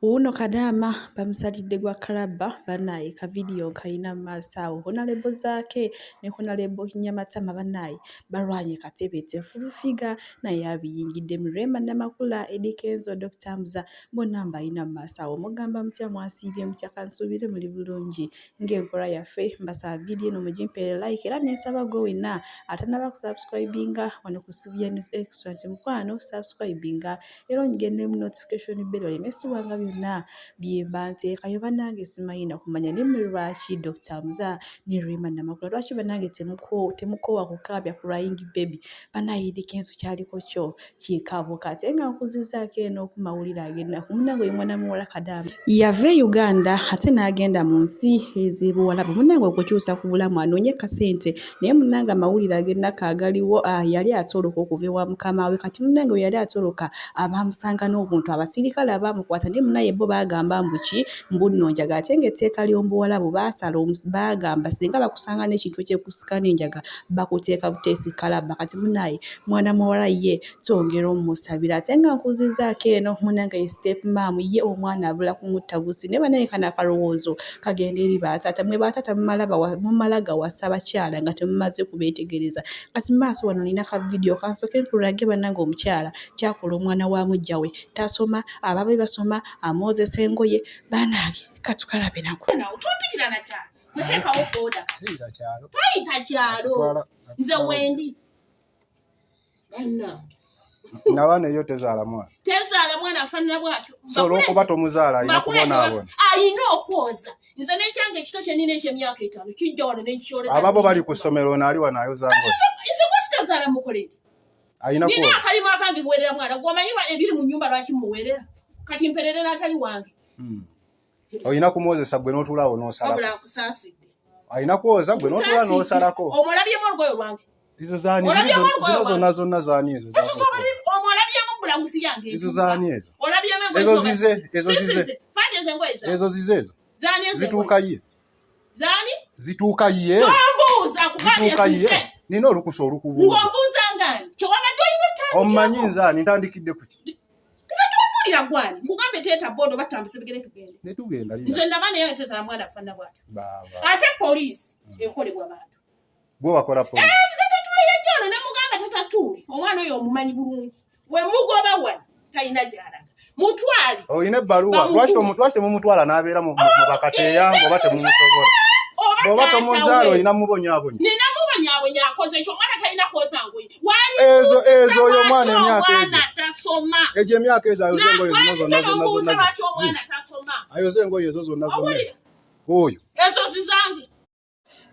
Wunno kadama bamusalidde gwa kalaba banaye ka video kayina maasawo honalebo zaake ne honalebo Nyamatama banaye balwanye katebete Full Figure naye abiyingidde mu Rema namakula Eddy Kenzo Dr Hamza bonna mbayina maasawo mugamba mutya mwasiibye mutya kansuubire muli bulungi ng'enkola yaffe mbasaba video eno mugimpeere like era nensaba gwe wenna atanaba kusubscribinga wano ku Subya News Extra nti mukwano subscribinga era ongende mu notification bell olemesibwanga byonna byemba nteekayo bannange simayina kumanya ne lwaki Dr Hamza ne Rema namakula lwaki bannange temukoowa kukaabya ku Lying Baby banaye Eddy Kenzo kyaliko kyo kikabuka ate nga nkuzizaako eno ku mawulire agenda ku munnange oyo mwana muwala kadama yava e Uganda ate n'agenda mu nsi ez'ebuwalabu munnange okukyusa ku bulamu anoonye kasente naye munnange amawulire agenda kaagaliwo yali atoloka okuva ewa mukama we kati munnange we yali atoloka abamusanga n'obuntu abasirikale abamukwata naye munaye bo bagamba mbuki mbunno njaga ate ng'etteeka ly'omubuwalabu baasala bagamba singa bakusanga n'ekintu ekyekusika n'enjaga bakuteeka buteesi kalaba kati munaye mwana muwala ye twongera omusabira ate nga nkuzizaako eno munnange ye step mom ye omwana abula kumutta busi ne banaye kana akalowoozo kagenda eri baataata mwe baataata mumala gawasa bakyala nga temumaze kubeetegereza kati maaso wano nina ka video kansooke nkulage bannange omukyala kyakola omwana wa mujja we tasoma ababe basoma amwozesa engoye bannange katukalabe nako otumpitira na kyalo muteekawo boda twayita kyalo nze wendi banna nabaana eyo tezaala mwana afaanana bw'atyo so olw'okuba tomuzaala alina kubonaabona ayina okwoza nze n'ekyange ekito kye nina eky'emyaka 5 kijja wano n'enkikyoleza ababo bali ku ssomero naali wano ayoza ngozi nze sitazaala mukoledi ayina nina akalimu akange kuweerera mwana gwomanyiba ebiri mu nnyumba lwaki muweerera kati mperere n'atali wange oyina kumwozesa gwe n'otulaawo n'osalako wabula nkusaasidde ayina kwoza gwe n'otulaawo n'osalako omulabyemu olugoye lwange izo zaani zonna zaani ezo omulabyemu bulamusi yange izo zaani ezo olabyemu ezo zize ezo zituuka ye zituuka ye tombuuza zituuka ye nina olukusa olukubuuza ng'ombuuza ngani kyowabadde oyina otandika omumanyi nzaani ntandikidde ku ki nze tombulira gwani nkugambe teeta bodo batambuze bigere tugende netugenda nze ndaba naye tezaala mwana afaanana bw'atyo ate poliisi ekolebwa bantu gwe wakola poliisi Jano ne mugamba tatatuli omwana oyo omumanyi bulungi we mugoba wano talina gyalaga mutwali oyina ebbaluwa lwaki temumutwala n'abeera mu bakateeyanga oba temumusobola oba tomuzaala oyina mubonyaabonya nina mubonyaabonya akoze ekyo omwana talina kwoza ngoyi ezo oyo omwana emyaka egyo emyaka ezo ayoze engoye ayoze engoye ezo zonna oyo ezo zizange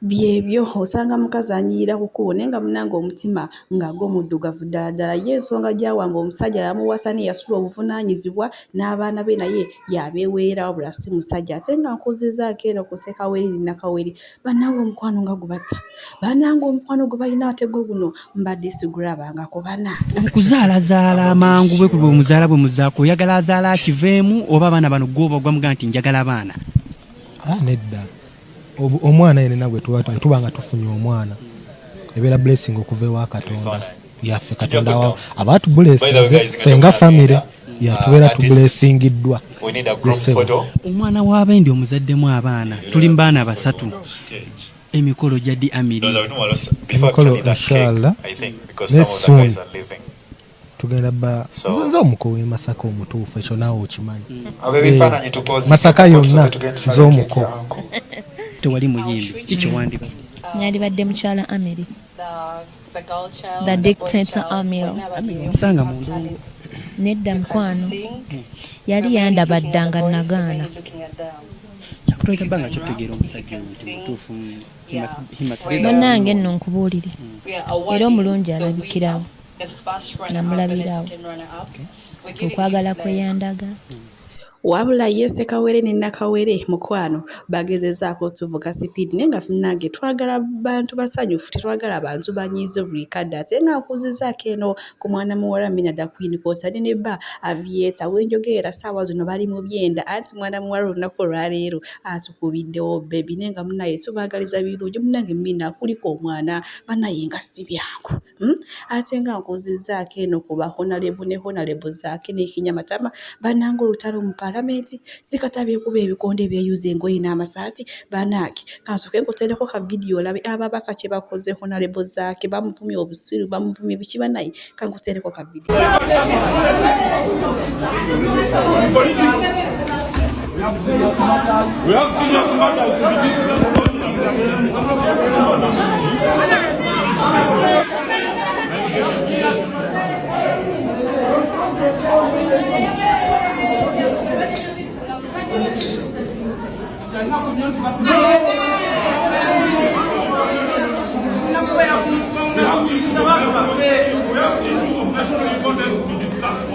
byebyo osanga mukazi anyirira ku kkubo naye nga munnange omutima nga gw'omuddugavu ddala ye ensonga gyawamba omusajja yamuwasa ne yasula obuvunaanyizibwa n'abaana be naye yabeeweera wabula si musajja ate nga nkuzizaako eno kuseka weri linnakaweri bannange omukwano nga gubatta bannange omukwano gwe balina atego guno mbadde sigulabangako bannange okuzaalazaala amangu bwe kuba omuzaala bwe muzaako oyagala azaala akiveemu oba abaana bano gwoba gwamugaa nti njagala abaana nedda omwana yenna gwe tuba nga tufunye omwana ebeera blessing okuva ewa Katonda yaffe Katonda abatubulessinze ffe nga famire yatubeera tubulessingiddwa omwana w'abendi omuzaddemu abaana tuli mu baana basatu emikolo gya di amiri emikolo inshallah nesoon tugenda nze omuko we Masaka omutuufu ekyo naawe okimanyi Masaka yonna nze omuko tewali muyimbi kikiwandiko yalibadde mukyala Amiri the dictator Amiri omusanga mu ndongo nedda mukwano yali yandabaddanga nagaana kyakutoleka bbanga kyotegeera omusajja nti mutuufu bannange nno nkubuulire era omulungi alabikirawo namulabirawo okwagala kwe yandaga wabula yesekawere ne nakawere mukwano bagezezaako tuvuga speed naye nga munnange twagala bantu basanyufu tetwagala bantu banyiize buli kadde ate nga nkuzizaako eno ku mwana muwala Minada Queen kwosadde ne bba avieta wenjogerera ssaawa zino bali mu byenda anti mwana muwala olunaku olwaleero atukubiddewo bebi naye nga munnaye tubaagaliza birungi munnange Mina kuliko omwana bannaye nga si byangu ate nga nkuzizaako eno ku bahonalebo ne honalebo zaake ne Kinyamatama bannange olutalo mupala parliament sikatabe kuba ebikonde byeyuza engoye n'amasaati banaki kansoke nkotereko ka video labe ababaka kye bakoze honorable zake bamuvumye obusiru bamuvumye bikiba naye kankotereko ka video. We have serious matters to be discussed.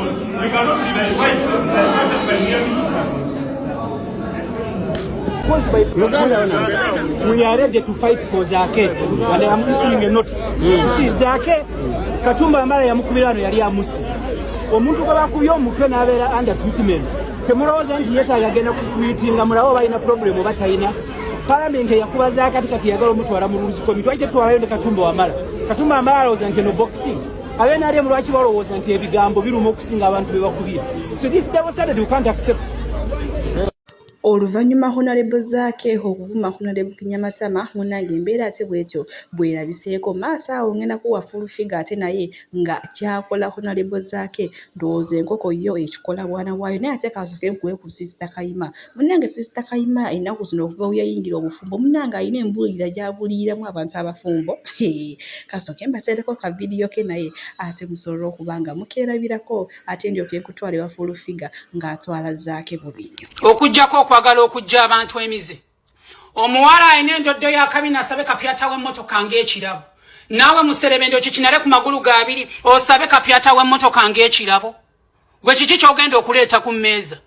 We are ready to fight for Zake. And I'm issuing a notice. See, Zake, Katumba Mara Yamukubirano Yari Amusi. Omuntu Kabakuyo Muke Navera under treatment. Tomorrow's and yet I again tweeting Amurawa in a problem of Ataina. Parliament Yakuba Zaka Tiago Mutuaramus committed to around the Katumba Amara. Katumba Amara was anti boxing. When I am watching was anti Bigambo, Virumoxing around to Wakubi. So this devastated, we can't accept. Oluvanyuma honorable zake okuvuma honorable Kinyamatama munange embeera ate bwetyo bwerabiseeko maaso awo ngenda kuwa full figure ate naye nga kyakola honorable zake ndowooza enkoko yo ekikola bwana waayo naye ate kansoke nkuwe ku sister Kayima munange sister Kayima ennaku zino okuva weyayingira obufumbo munange alina embuulira gy'abuuliramu abantu abafumbo kansoke mbateereko ka video ke naye ate musobole okuba nga mukeerabirako ate ndyoke nkutwale wa full figure ng'atwala zaake bubiri okujjako okwagala okujja abantu emize omuwala ayina endoddo y'akabi nasabe kapyata w'emmotoka ng'ekirabo naawe muserebendo kikinale ku magulu gabiri osabe kapyata w'emmotoka ng'ekirabo gwe kiki ky'ogenda okuleeta ku mmeeza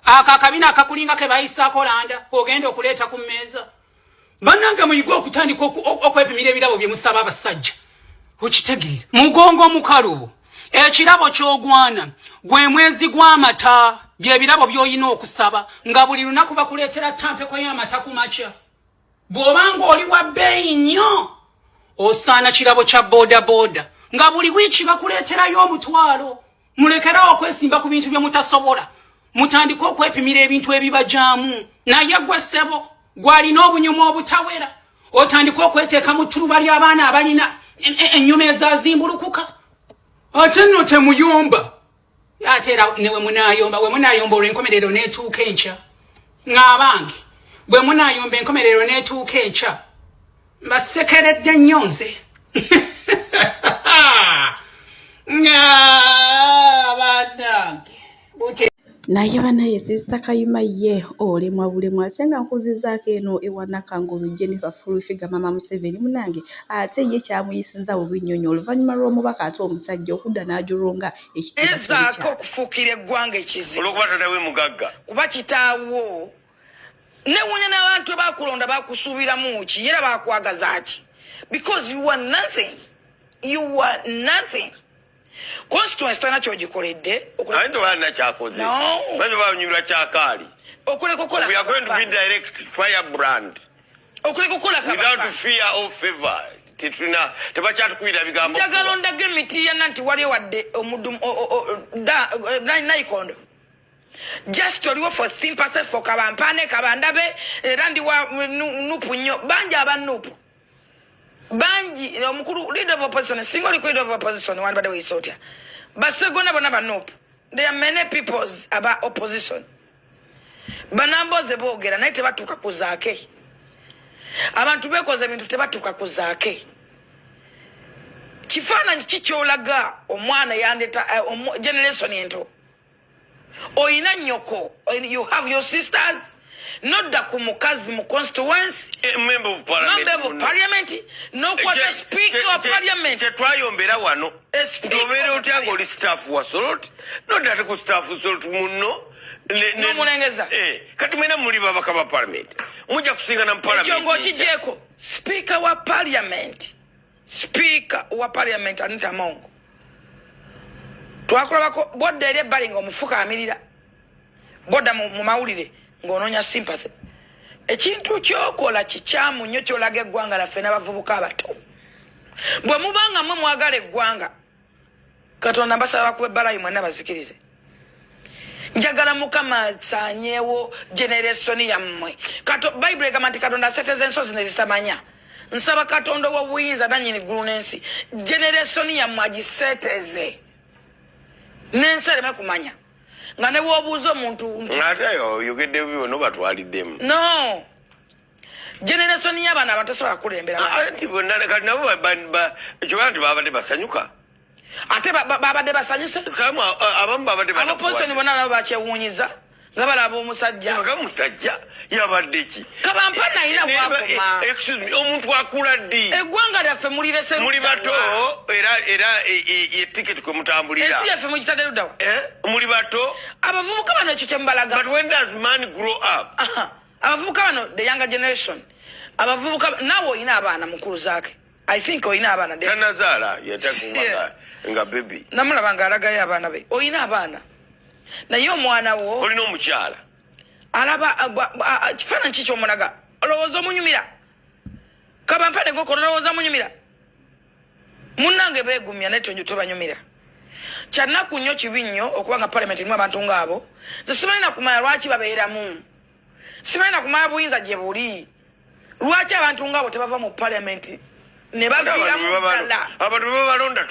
aka akabina akakulinga ke bayisaako landa k'ogenda okuleeta ku mmeeza bannange muyigwe okutandika okwepimira ebirabo bye musaba abasajja okitegeera mugongo omukalubo ekirabo ky'ogwana gwe mwezi gw'amata bye birabo byoyina okusaba nga buli lunaku bakuleetera tampeko y'amata ku makya bw'obanga oli wa bbeeyi nnyo osaana kirabo kya boda boda nga buli wiiki bakuleeterayo omutwalo mulekerawo okwesimba ku bintu bye mutasobola mutandike okwepimira ebintu ebibajaamu naye gwe ssebo gw'alina obunyumu obutawera otandike okweteeka mu ttuluba ly'abaana abalina ennyuma ezazimbulukuka ate nno temuyomba ate era ne we munayomba olw'enkomerero n'etuuka enkya ng'abange bwe munayomba enkomerero n'etuuka enkya mbasekeredde nnyo nze ng'abanange naye banaye sister Kayima ye olemwa bulemwa ate nga nkuzizaako eno ewanakangulu Jennifer full figure mama Museveni munange ate ye kyamuyisiza obunnyonnyo oluvannyuma lw'omubaka ate omusajja okudda n'ajulunga ezaako okufuukira eggwanga ekizibu olwokuba tatawe mugagga kuba kitaawo newunya n'abantu abakulonda bakusuubiramu ki era bakwagaza ki because you are nothing constituency tana kyogikoledde ando wana kyakoze bano banyura kyakaali okulekokola we are going to be direct firebrand okulekokola without fear or favor titrina tebakyatukwira bigambo njagala ondage emiti ya nanti wali wadde omudum naikondo just oliwo for sympathy for kabampane kabandabe era ndi wa nupu nnyo bangi abanupu banji omukulu leader of opposition single leader of opposition one by the way sotia basegona bona banopu there are many peoples about opposition banamboze boogera naye tebatuuka ku zaake abantu bekoze ebintu tebatuuka ku zaake kifaananyi kikyolaga omwana yandeta generation ento oyina nnyoko you have your sisters nodda ku mukazi mu constituency member of parliament no kwata speaker of parliament tetwayombera wano obeera otya ng'oli staff wa sorot nodda te ku staff sorot munno nomulengeza kati mwena muli babaka ba parliament mujja kusingana mu parliament ekyo ng'okigyeko speaker wa parliament Anita Mongo twakulabako bodda eri ebbali ng'omufukaamirira bodda mu mawulire ng'onoonya sympathy ekintu kyokola kikyamu nnyo kyolaga eggwanga laffe n'abavubuka abato bwe mubanga mmwe mwagala eggwanga katonda mbasaba bakuba ebbalayi mwenna bazikirize njagala mukama sanyewo generation yammwe kato Bible egamba nti Katonda aseteza ensozi ne zitamanya nsaba Katonda w'obuyinza nannyini ggulu n'ensi generation yammwe agiseteze n'ensi ereme kumanya nga ne bw'obuuza omuntu ate oyogedde bibyo no batwaliddemu no generation y'abaana abato sobola kulembera anti bonna kati nabo ekyoba nti babadde basanyuka ate babadde basanyuse abamu babadde abaposoni bonna nabo bakyewuunyiza nga balaba omusajja yabadde ki kabampa nayina bwakoma excuse me omuntu akula ddi eggwanga lyaffe mulirese muli bato era etiketi kwe mutambulira ensi yaffe mugitadde luddawa muli bato abavubuka bano ekyo kyembalaga but when does man grow up abavubuka bano the younger generation abavubuka nawe oyina abaana mukulu zaake I think oyina abaana tanazaala yatakumanga nga baby namulaba nga alagayo abaana be oyina abaana naye omwana wo olina omukyala alaba kifaananyi ki kyomulaga olowooza omunyumira kabampane goko olowooza munyumira munnange beegumya naye tonjo tobanyumira kyannaku nnyo kibi nnyo okuba nga palamenti erimu abantu ngaabo nze sibalina kumanya lwaki babeeramu sibalina kumanya buyinza gye buli lwaki abantu ngaabo tebava mu palamenti ne baviiramu ddala abantu bebalonda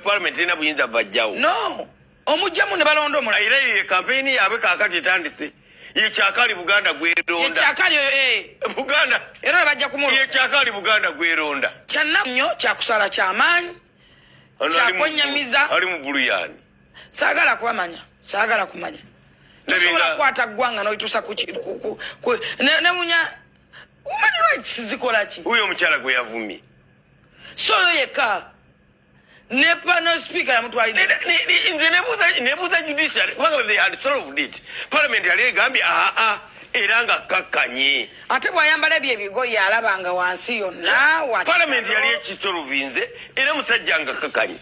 palamenti erina buyinza bajjawo no omujjamu ne balonda omulala era ye kampeyini yaabwe kaakati etandise yekyakali Buganda gweronda yekyakali Buganda era ne bajja kumulonda yekyakali Buganda gweronda kyannaku nnyo kyakusala kyamaanyi kyakwennyamiza ali mu buluyani saagala kumanya tosobola kukwata ggwanga n'olituusa newunya human rights zikola ki huyo omukyala gwe yavumye so oyo yekka ne panel speaker yamutwalidde nze nebuuza judiciary kubanga they had solved it parliament yali egambye era nga kakkanye ate bw'ayambala ebyo ebigoye alabanga wansi yonna parliament yali ekisolovinze era musajja nga kakkanye